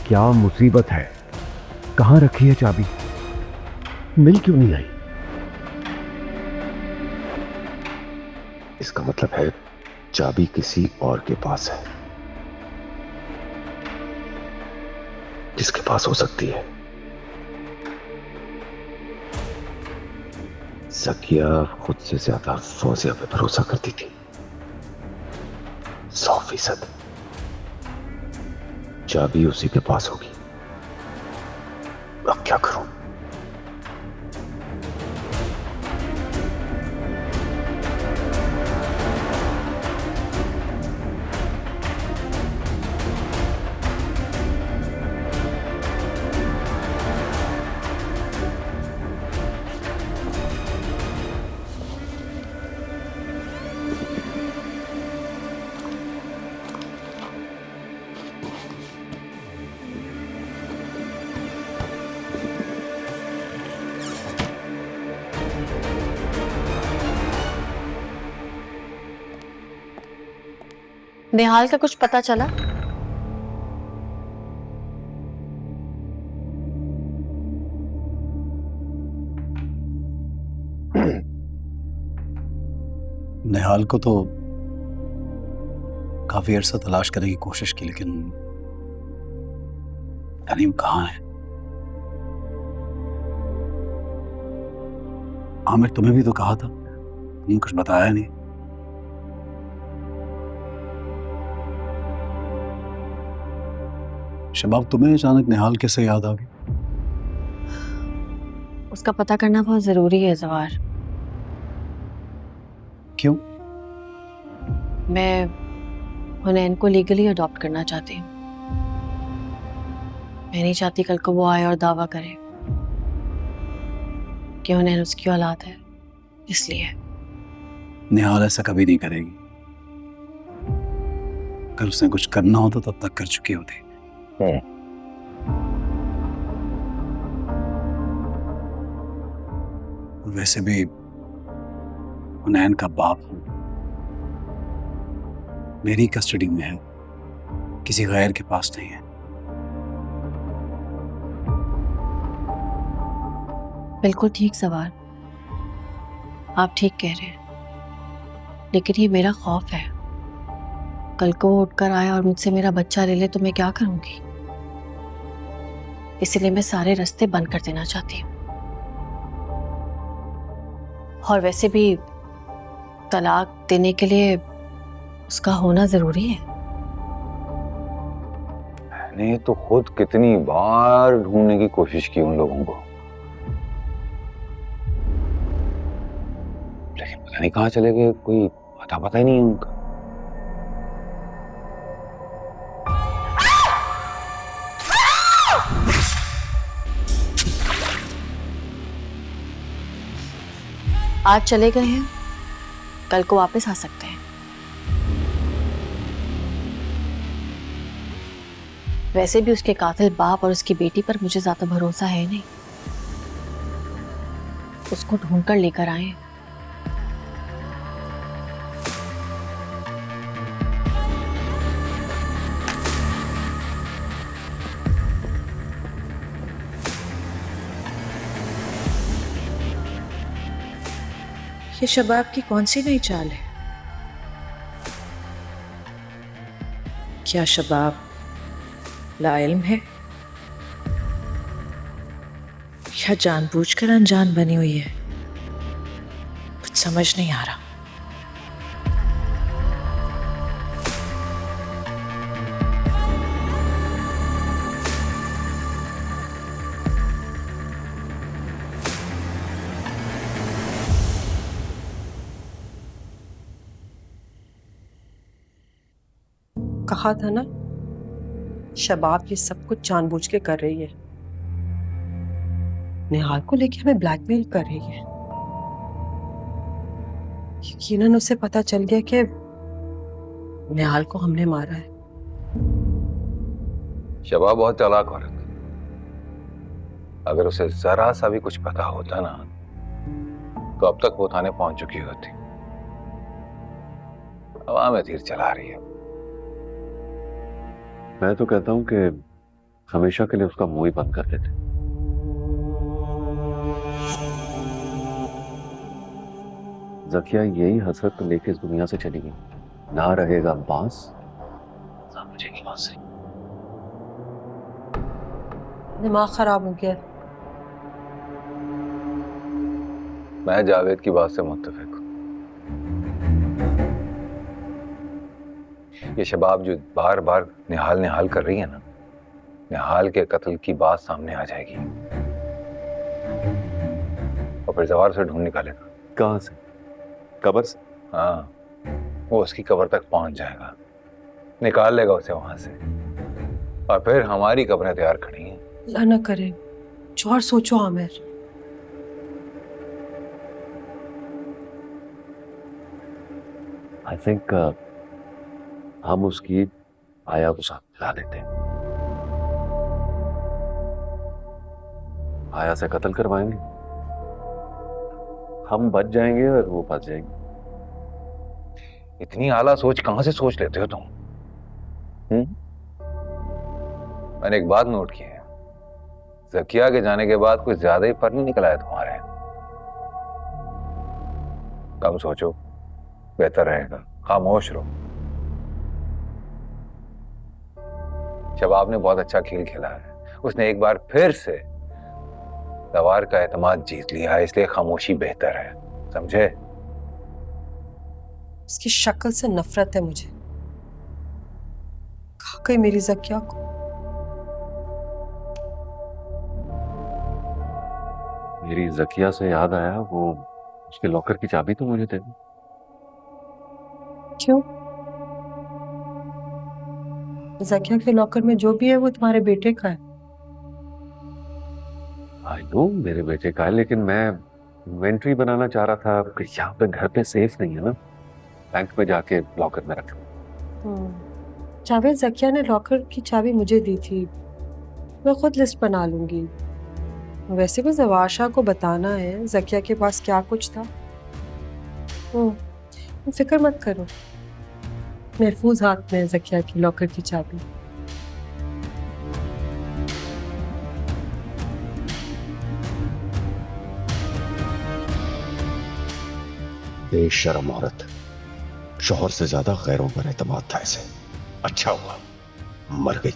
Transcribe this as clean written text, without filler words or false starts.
क्या मुसीबत है? कहां रखी है चाबी? मिल क्यों नहीं आई? इसका मतलब है चाबी किसी और के पास है। किसके पास हो सकती है? सकिया खुद से ज्यादा फौजिया पे भरोसा करती थी, 100%। चाबी उसी के पास होगी। अब क्या करूं? निहाल का कुछ पता चला? निहाल को तो काफी अरसा तलाश करने की कोशिश की, लेकिन पता नहीं वो कहाँ है। आमिर, तुम्हें भी तो कहा था, तुमने कुछ बताया नहीं। शबाब, तुम्हें अचानक निहाल कैसे याद आ गई? उसका पता करना बहुत जरूरी है जवार। क्यों? मैं हुनैन को लीगली अडॉप्ट करना चाहती हूँ। मैं नहीं चाहती कल को वो आए और दावा करे कि हुनैन उसकी औलाद है, इसलिए। निहाल ऐसा कभी नहीं करेगी। अगर उसने कुछ करना होता तब तक कर चुकी होती। वैसे भी हुनैन का बाप हूं, मेरी कस्टडी में है, किसी गैर के पास नहीं है। बिल्कुल ठीक सवाल, आप ठीक कह रहे हैं, लेकिन ये मेरा खौफ है। कल को वो उठकर आए और मुझसे मेरा बच्चा ले ले तो मैं क्या करूंगी? इसलिए मैं सारे रास्ते बंद कर देना चाहती हूँ। और वैसे भी तलाक देने के लिए उसका होना जरूरी है। मैंने तो खुद कितनी बार ढूंढने की कोशिश की उन लोगों को, लेकिन पता नहीं कहां चले गए। कोई पता ही नहीं है उनका। आज चले गए हैं, कल को वापस आ सकते हैं। वैसे भी उसके कातिल बाप और उसकी बेटी पर मुझे ज्यादा भरोसा है नहीं। उसको ढूंढकर लेकर आए। ये शबाब की कौन सी नई चाल है? क्या शबाब लाइल्म है या जानबूझकर अनजान बनी हुई है? कुछ समझ नहीं आ रहा। कहा था ना, शबाब ये सब कुछ जानबूझ के कर रही है। निहाल को लेके हमें ब्लैकमेल कर रही है। यकीनन उसे पता चल गया कि निहाल को हमने मारा है। शबाब बहुत चालाक औरत है। अगर उसे जरा सा भी कुछ पता होता ना, तो अब तक वो थाने पहुंच चुकी होती। हवा में तीर चला रही है। मैं तो कहता हूं कि हमेशा के लिए उसका मुंह ही बंद कर देते। जकिया यही हसरत लेके इस दुनिया से चली गई। ना रहेगा बांस, ना बजेगी बांसुरी। दिमाग खराब हो गया। मैं जावेद की बात से मुत्तफिक हूं। ये शबाब जो बार बार निहाल निहाल कर रही है ना, निहाल के कत्ल की बात सामने आ जाएगी और फिर जवार से ढूंढ निकालेगा। कहां से? कब्र से? हाँ, वो उसकी कब्र तक पहुंच जाएगा, निकाल लेगा उसे वहां से, और फिर हमारी कब्रें तैयार खड़ी हैं। अल्लाह ना करे, कुछ और सोचो आमिर। आई थिंक हम उसकी आया को साथ मिला देते हैं। आया से कत्ल करवाएंगे, हम बच जाएंगे और वो बच जाएंगे। इतनी आला सोच कहां से सोच लेते हो तुम? मैंने एक बात नोट की है, जकिया के जाने के बाद कुछ ज्यादा ही फर्क नहीं निकला है तुम्हारे। कम सोचो, बेहतर रहेगा। खामोश रहो। शबाब ने बहुत अच्छा खेल खेला है। उसने एक बार फिर से सवार का एतमाद जीत लिया है, इसलिए खामोशी बेहतर है, समझे? उसकी शक्ल से नफरत है मुझे। कहाँ गई मेरी जकिया को? मेरी जकिया से याद आया, वो उसके लॉकर की चाबी तो मुझे दे दो। क्यों? जकिया के लॉकर में जो भी है वो तुम्हारे बेटे का है। आई नो मेरे बेटे का है, लेकिन मैं इन्वेंट्री बनाना चाह रहा था कि यहाँ पे घर पे सेफ नहीं है ना, बैंक में जाके लॉकर में रख लूं। जावेद, जकिया ने लॉकर की चाबी मुझे दी थी, मैं खुद लिस्ट बना लूंगी। वैसे भी जवाशा को बताना है जकिया के पास क्या कुछ था। फिक्र मत करो, महफूज हाथ में है जकिया की लॉकर की चाबी। बेशर्म औरत, शौहर से ज्यादा गैरों पर एतमाद था इसे। अच्छा हुआ मर गई।